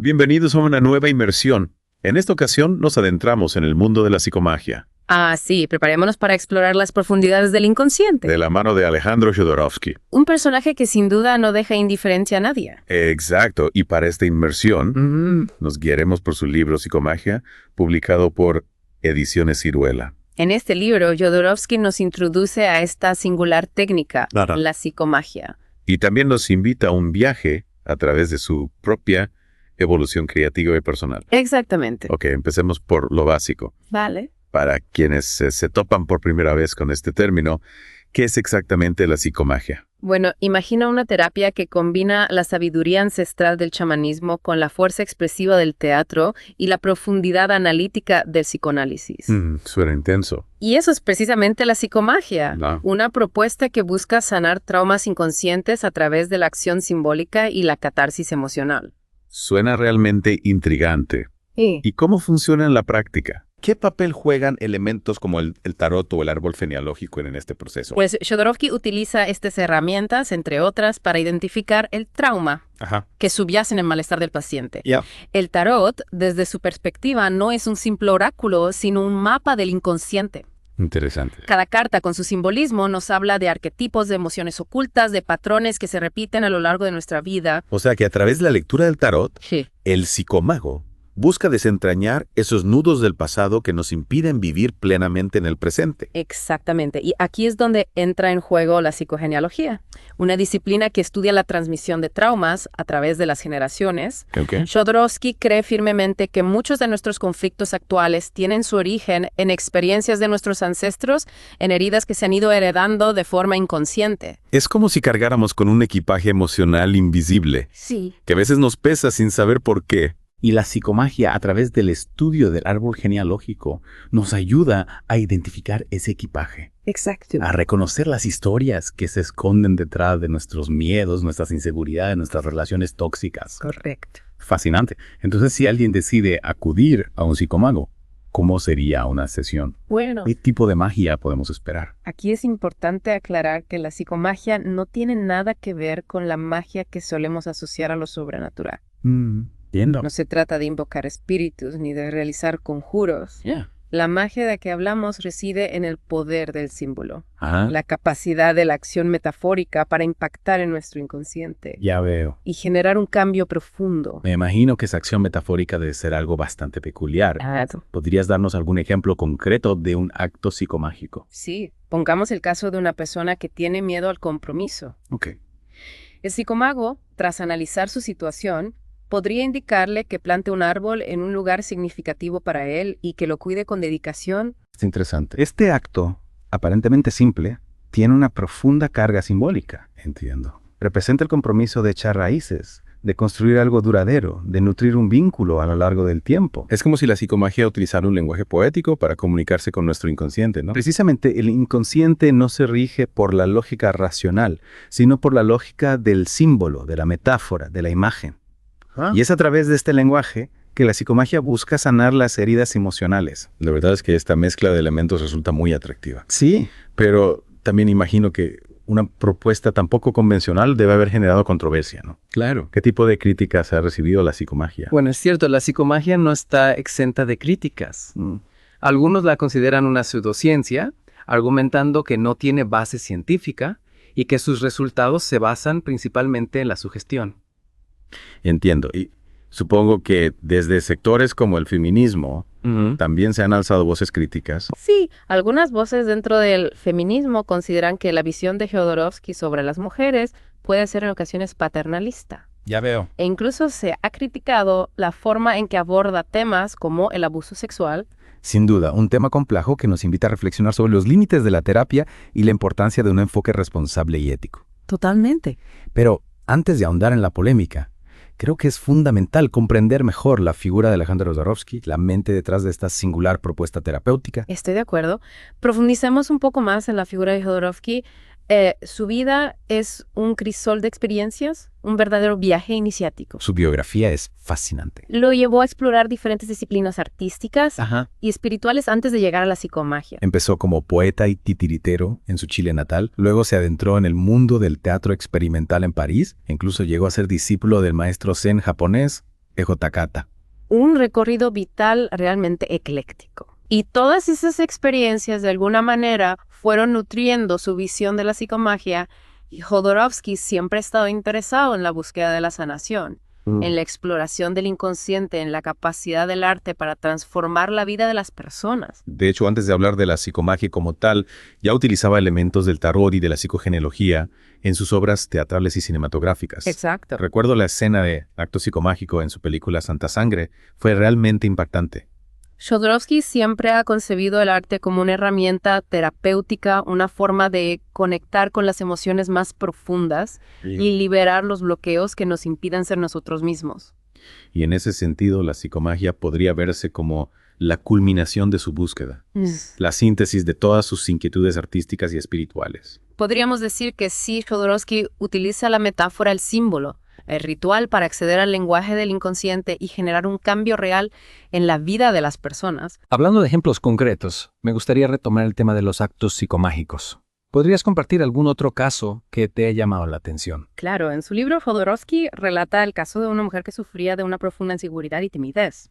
Bienvenidos a una nueva inmersión. En esta ocasión nos adentramos en el mundo de la psicomagia, Ah, sí, preparémonos para explorar las profundidades del inconsciente. de la mano de Alejandro Jodorowsky. Un personaje que sin duda no deja indiferencia a nadie. Exacto, y para esta inmersión nos guiaremos por su libro Psicomagia, publicado por Ediciones Ciruela. En este libro, Jodorowsky nos introduce a esta singular técnica, Claro. la psicomagia. Y también nos invita a un viaje a través de su propia evolución creativa y personal. Exactamente. Ok, empecemos por lo básico. Vale. Para quienes se topan por primera vez con este término, ¿qué es exactamente la psicomagia? Bueno, imagina una terapia que combina la sabiduría ancestral del chamanismo con la fuerza expresiva del teatro y la profundidad analítica del psicoanálisis. Suena intenso. Y eso es precisamente la psicomagia, No. una propuesta que busca sanar traumas inconscientes a través de la acción simbólica y la catarsis emocional. Suena realmente intrigante. ¿Y cómo funciona en la práctica? ¿Qué papel juegan elementos como el tarot o el árbol genealógico en este proceso? Pues Jodorowsky utiliza estas herramientas, entre otras, para identificar el trauma Ajá. que subyace en el malestar del paciente. Ya. El tarot, desde su perspectiva, no es un simple oráculo, sino un mapa del inconsciente. Interesante. Cada carta con su simbolismo nos habla de arquetipos, de emociones ocultas, de patrones que se repiten a lo largo de nuestra vida. O sea que a través de la lectura del tarot, Sí. el psicomago busca desentrañar esos nudos del pasado que nos impiden vivir plenamente en el presente. Exactamente. Y aquí es donde entra en juego la psicogenealogía, una disciplina que estudia la transmisión de traumas a través de las generaciones. Okay. Jodorowsky cree firmemente que muchos de nuestros conflictos actuales tienen su origen en experiencias de nuestros ancestros, en heridas que se han ido heredando de forma inconsciente. Es como si cargáramos con un equipaje emocional invisible, Sí. que a veces nos pesa sin saber por qué. Y la psicomagia, a través del estudio del árbol genealógico, nos ayuda a identificar ese equipaje, Exacto. a reconocer las historias que se esconden detrás de nuestros miedos, nuestras inseguridades, nuestras relaciones tóxicas. Correcto. Fascinante. Entonces, si alguien decide acudir a un psicomago, ¿cómo sería una sesión? Bueno, ¿Qué tipo de magia podemos esperar? aquí es importante aclarar que la psicomagia no tiene nada que ver con la magia que solemos asociar a lo sobrenatural. Entiendo. No se trata de invocar espíritus ni de realizar conjuros. Yeah. La magia de la que hablamos reside en el poder del símbolo, Ajá. la capacidad de la acción metafórica para impactar en nuestro inconsciente Ya veo. y generar un cambio profundo. Me imagino que esa acción metafórica debe ser algo bastante peculiar. ¿Podrías darnos algún ejemplo concreto de un acto psicomágico? Sí, pongamos el caso de una persona que tiene miedo al compromiso. Ok. El psicomago, tras analizar su situación, podría indicarle que plante un árbol en un lugar significativo para él y que lo cuide con dedicación. Es interesante. Este acto, aparentemente simple, tiene una profunda carga simbólica. Entiendo. Representa el compromiso de echar raíces, de construir algo duradero, de nutrir un vínculo a lo largo del tiempo. Es como si la psicomagia utilizara un lenguaje poético para comunicarse con nuestro inconsciente, ¿no? Precisamente, el inconsciente no se rige por la lógica racional, sino por la lógica del símbolo, de la metáfora, de la imagen. Y es a través de este lenguaje que la psicomagia busca sanar las heridas emocionales. La verdad es que esta mezcla de elementos resulta muy atractiva. Sí, Pero también imagino que una propuesta tan poco convencional debe haber generado controversia, ¿no? Claro. ¿Qué tipo de críticas ha recibido la psicomagia? Bueno, es cierto, la psicomagia no está exenta de críticas. Algunos la consideran una pseudociencia, argumentando que no tiene base científica y que sus resultados se basan principalmente en la sugestión. Entiendo. Y supongo que desde sectores como el feminismo también se han alzado voces críticas. Sí, algunas voces dentro del feminismo consideran que la visión de Jodorowsky sobre las mujeres puede ser en ocasiones paternalista. Ya veo. E incluso se ha criticado la forma en que aborda temas como el abuso sexual. sin duda, un tema complejo que nos invita a reflexionar sobre los límites de la terapia y la importancia de un enfoque responsable y ético. Totalmente. Pero antes de ahondar en la polémica, creo que es fundamental comprender mejor la figura de Alejandro Jodorowsky, la mente detrás de esta singular propuesta terapéutica. Estoy de acuerdo. Profundicemos un poco más en la figura de Jodorowsky. Su vida es un crisol de experiencias, un verdadero viaje iniciático. Su biografía es fascinante. Lo llevó a explorar diferentes disciplinas artísticas Ajá. y espirituales antes de llegar a la psicomagia. Empezó como poeta y titiritero en su Chile natal, luego se adentró en el mundo del teatro experimental en París, e incluso llegó a ser discípulo del maestro zen japonés Ejotakata. Un recorrido vital realmente ecléctico. Y todas esas experiencias, de alguna manera, fueron nutriendo su visión de la psicomagia, y Jodorowsky siempre ha estado interesado en la búsqueda de la sanación, en la exploración del inconsciente, en la capacidad del arte para transformar la vida de las personas. De hecho, antes de hablar de la psicomagia como tal, ya utilizaba elementos del tarot y de la psicogenealogía en sus obras teatrales y cinematográficas. Exacto. Recuerdo la escena de acto psicomágico en su película Santa Sangre. Fue realmente impactante. Jodorowsky siempre ha concebido el arte como una herramienta terapéutica, una forma de conectar con las emociones más profundas y liberar los bloqueos que nos impidan ser nosotros mismos. Y en ese sentido, la psicomagia podría verse como la culminación de su búsqueda, la síntesis de todas sus inquietudes artísticas y espirituales. Podríamos decir que sí, Jodorowsky utiliza la metáfora, el símbolo, el ritual para acceder al lenguaje del inconsciente y generar un cambio real en la vida de las personas. Hablando de ejemplos concretos, me gustaría retomar el tema de los actos psicomágicos. ¿Podrías compartir algún otro caso que te haya llamado la atención? Claro, en su libro Jodorowsky relata el caso de una mujer que sufría de una profunda inseguridad y timidez.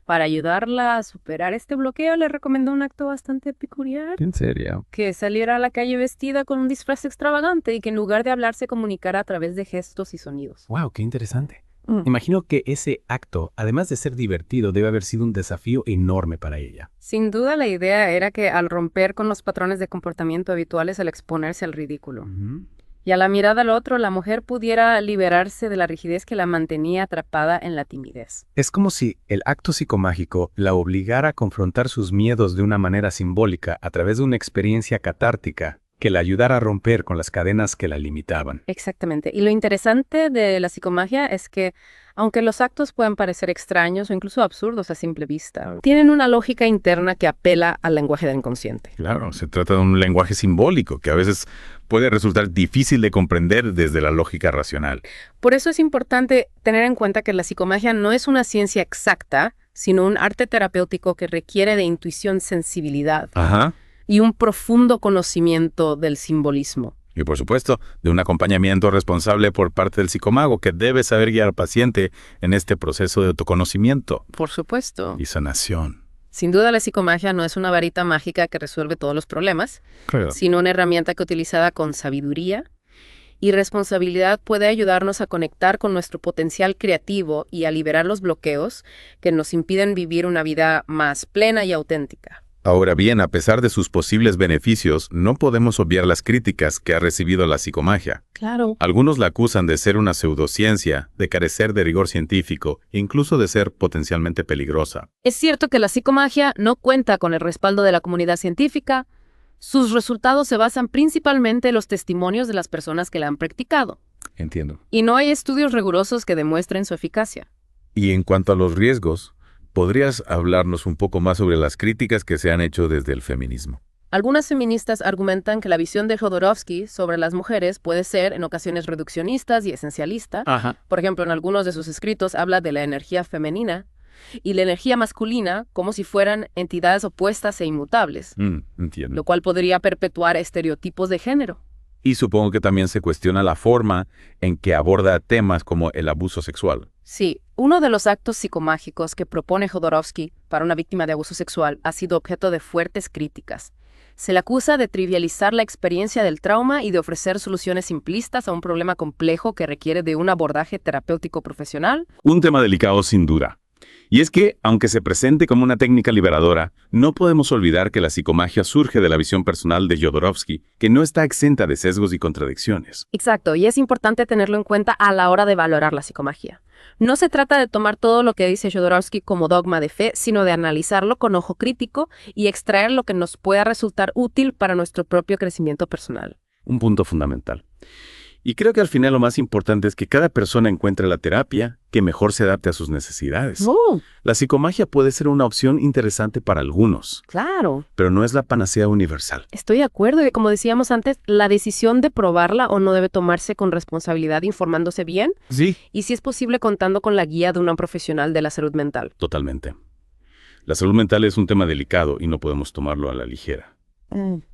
Para ayudarla a superar este bloqueo, le recomendó un acto bastante peculiar. ¿En serio? Que saliera a la calle vestida con un disfraz extravagante y que en lugar de hablar se comunicara a través de gestos y sonidos. ¡Wow! ¡Qué interesante! Imagino que ese acto, además de ser divertido, debe haber sido un desafío enorme para ella. Sin duda, la idea era que al romper con los patrones de comportamiento habituales, al exponerse al ridículo, y a la mirada al otro, la mujer pudiera liberarse de la rigidez que la mantenía atrapada en la timidez. Es como si el acto psicomágico la obligara a confrontar sus miedos de una manera simbólica a través de una experiencia catártica que la ayudara a romper con las cadenas que la limitaban. Exactamente. Y lo interesante de la psicomagia es que, aunque los actos puedan parecer extraños o incluso absurdos a simple vista, tienen una lógica interna que apela al lenguaje del inconsciente. Claro, se trata de un lenguaje simbólico que a veces puede resultar difícil de comprender desde la lógica racional. Por eso es importante tener en cuenta que la psicomagia no es una ciencia exacta, sino un arte terapéutico que requiere de intuición, sensibilidad y un profundo conocimiento del simbolismo. Y por supuesto, de un acompañamiento responsable por parte del psicomago que debe saber guiar al paciente en este proceso de autoconocimiento Por supuesto. y sanación. Sin duda, la psicomagia no es una varita mágica que resuelve todos los problemas, sino una herramienta que utilizada con sabiduría y responsabilidad puede ayudarnos a conectar con nuestro potencial creativo y a liberar los bloqueos que nos impiden vivir una vida más plena y auténtica. Ahora bien, a pesar de sus posibles beneficios, no podemos obviar las críticas que ha recibido la psicomagia. Claro. Algunos la acusan de ser una pseudociencia, de carecer de rigor científico, incluso de ser potencialmente peligrosa. Es cierto que la psicomagia no cuenta con el respaldo de la comunidad científica. Sus resultados se basan principalmente en los testimonios de las personas que la han practicado. Entiendo. Y no hay estudios rigurosos que demuestren su eficacia. Y en cuanto a los riesgos, ¿podrías hablarnos un poco más sobre las críticas que se han hecho desde el feminismo? Algunas feministas argumentan que la visión de Jodorowsky sobre las mujeres puede ser en ocasiones reduccionistas y esencialista. Por ejemplo, en algunos de sus escritos habla de la energía femenina y la energía masculina como si fueran entidades opuestas e inmutables, Entiendo. lo cual podría perpetuar estereotipos de género. Y supongo que también se cuestiona la forma en que aborda temas como el abuso sexual. Sí, uno de los actos psicomágicos que propone Jodorowsky para una víctima de abuso sexual ha sido objeto de fuertes críticas. Se le acusa de trivializar la experiencia del trauma y de ofrecer soluciones simplistas a un problema complejo que requiere de un abordaje terapéutico profesional. Un tema delicado sin duda. Y es que, aunque se presente como una técnica liberadora, no podemos olvidar que la psicomagia surge de la visión personal de Jodorowsky, que no está exenta de sesgos y contradicciones. Exacto, y es importante tenerlo en cuenta a la hora de valorar la psicomagia. No se trata de tomar todo lo que dice Jodorowsky como dogma de fe, sino de analizarlo con ojo crítico y extraer lo que nos pueda resultar útil para nuestro propio crecimiento personal. Un punto fundamental. Y creo que al final lo más importante es que cada persona encuentre la terapia que mejor se adapte a sus necesidades. La psicomagia puede ser una opción interesante para algunos, Claro. pero no es la panacea universal. Estoy de acuerdo y como decíamos antes, la decisión de probarla o no debe tomarse con responsabilidad informándose bien Sí. y si es posible contando con la guía de una profesional de la salud mental. Totalmente. La salud mental es un tema delicado y no podemos tomarlo a la ligera.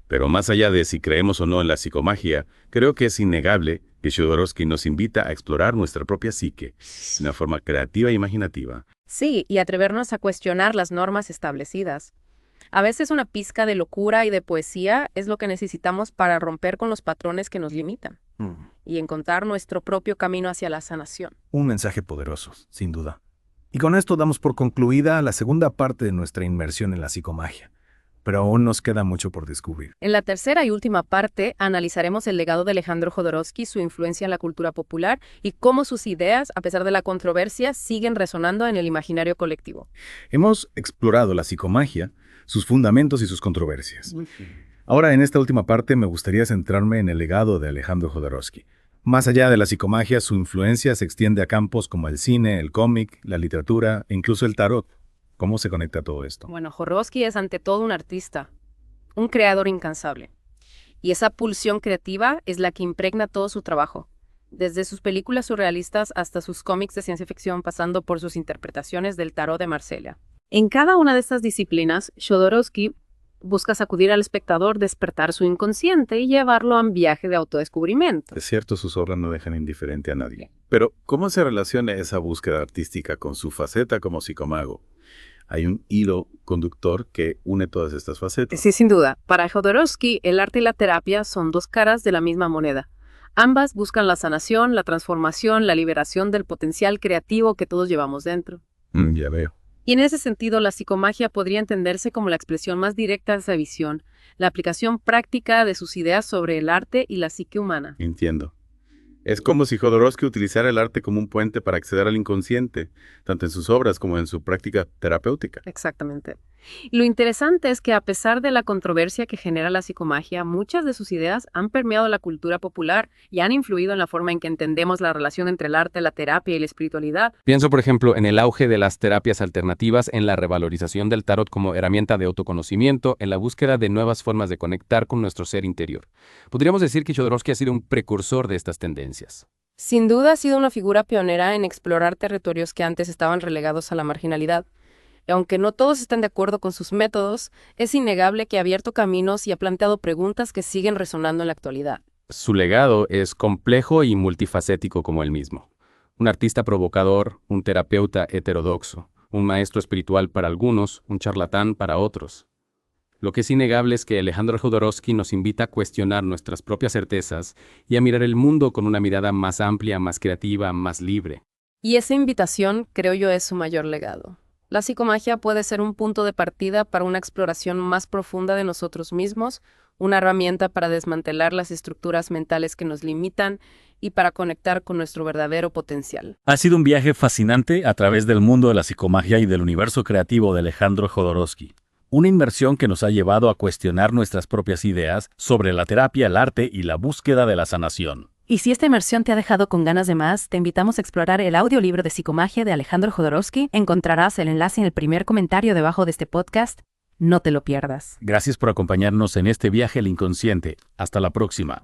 Pero más allá de si creemos o no en la psicomagia, creo que es innegable que Jodorowsky nos invita a explorar nuestra propia psique de una forma creativa e imaginativa. Sí, y atrevernos a cuestionar las normas establecidas. A veces una pizca de locura y de poesía es lo que necesitamos para romper con los patrones que nos limitan y encontrar nuestro propio camino hacia la sanación. Un mensaje poderoso, sin duda. Y con esto damos por concluida la segunda parte de nuestra inmersión en la psicomagia. Pero aún nos queda mucho por descubrir. En la tercera y última parte analizaremos el legado de Alejandro Jodorowsky, su influencia en la cultura popular y cómo sus ideas, a pesar de la controversia, siguen resonando en el imaginario colectivo. Hemos explorado la psicomagia, sus fundamentos y sus controversias. Ahora, en esta última parte, me gustaría centrarme en el legado de Alejandro Jodorowsky. Más allá de la psicomagia, su influencia se extiende a campos como el cine, el cómic, la literatura e incluso el tarot. ¿Cómo se conecta todo esto? Bueno, Jodorowsky es ante todo un artista, un creador incansable. Y esa pulsión creativa es la que impregna todo su trabajo, desde sus películas surrealistas hasta sus cómics de ciencia ficción, pasando por sus interpretaciones del tarot de Marsella. En cada una de estas disciplinas, Jodorowsky busca sacudir al espectador, despertar su inconsciente y llevarlo a un viaje de autodescubrimiento. Es cierto, sus obras no dejan indiferente a nadie. Pero, ¿cómo se relaciona esa búsqueda artística con su faceta como psicomago? Hay un hilo conductor que une todas estas facetas. Sí, sin duda. Para Jodorowsky, el arte y la terapia son dos caras de la misma moneda. Ambas buscan la sanación, la transformación, la liberación del potencial creativo que todos llevamos dentro. Ya veo. Y en ese sentido, la psicomagia podría entenderse como la expresión más directa de esa visión, la aplicación práctica de sus ideas sobre el arte y la psique humana. Entiendo. Es como si Jodorowsky utilizara el arte como un puente para acceder al inconsciente, tanto en sus obras como en su práctica terapéutica. Exactamente. Y lo interesante es que a pesar de la controversia que genera la psicomagia, muchas de sus ideas han permeado la cultura popular y han influido en la forma en que entendemos la relación entre el arte, la terapia y la espiritualidad. Pienso, por ejemplo, en el auge de las terapias alternativas, en la revalorización del tarot como herramienta de autoconocimiento, en la búsqueda de nuevas formas de conectar con nuestro ser interior. Podríamos decir que Jodorowsky ha sido un precursor de estas tendencias. Sin duda ha sido una figura pionera en explorar territorios que antes estaban relegados a la marginalidad. Y aunque no todos estén de acuerdo con sus métodos, es innegable que ha abierto caminos y ha planteado preguntas que siguen resonando en la actualidad. Su legado es complejo y multifacético como él mismo. Un artista provocador, un terapeuta heterodoxo, un maestro espiritual para algunos, un charlatán para otros. Lo que es innegable es que Alejandro Jodorowsky nos invita a cuestionar nuestras propias certezas y a mirar el mundo con una mirada más amplia, más creativa, más libre. Y esa invitación, creo yo, es su mayor legado. La psicomagia puede ser un punto de partida para una exploración más profunda de nosotros mismos, una herramienta para desmantelar las estructuras mentales que nos limitan y para conectar con nuestro verdadero potencial. Ha sido un viaje fascinante a través del mundo de la psicomagia y del universo creativo de Alejandro Jodorowsky. Una inmersión que nos ha llevado a cuestionar nuestras propias ideas sobre la terapia, el arte y la búsqueda de la sanación. Y si esta inmersión te ha dejado con ganas de más, te invitamos a explorar el audiolibro de Psicomagia de Alejandro Jodorowsky. Encontrarás el enlace en el primer comentario debajo de este podcast. No te lo pierdas. Gracias por acompañarnos en este viaje al inconsciente. Hasta la próxima.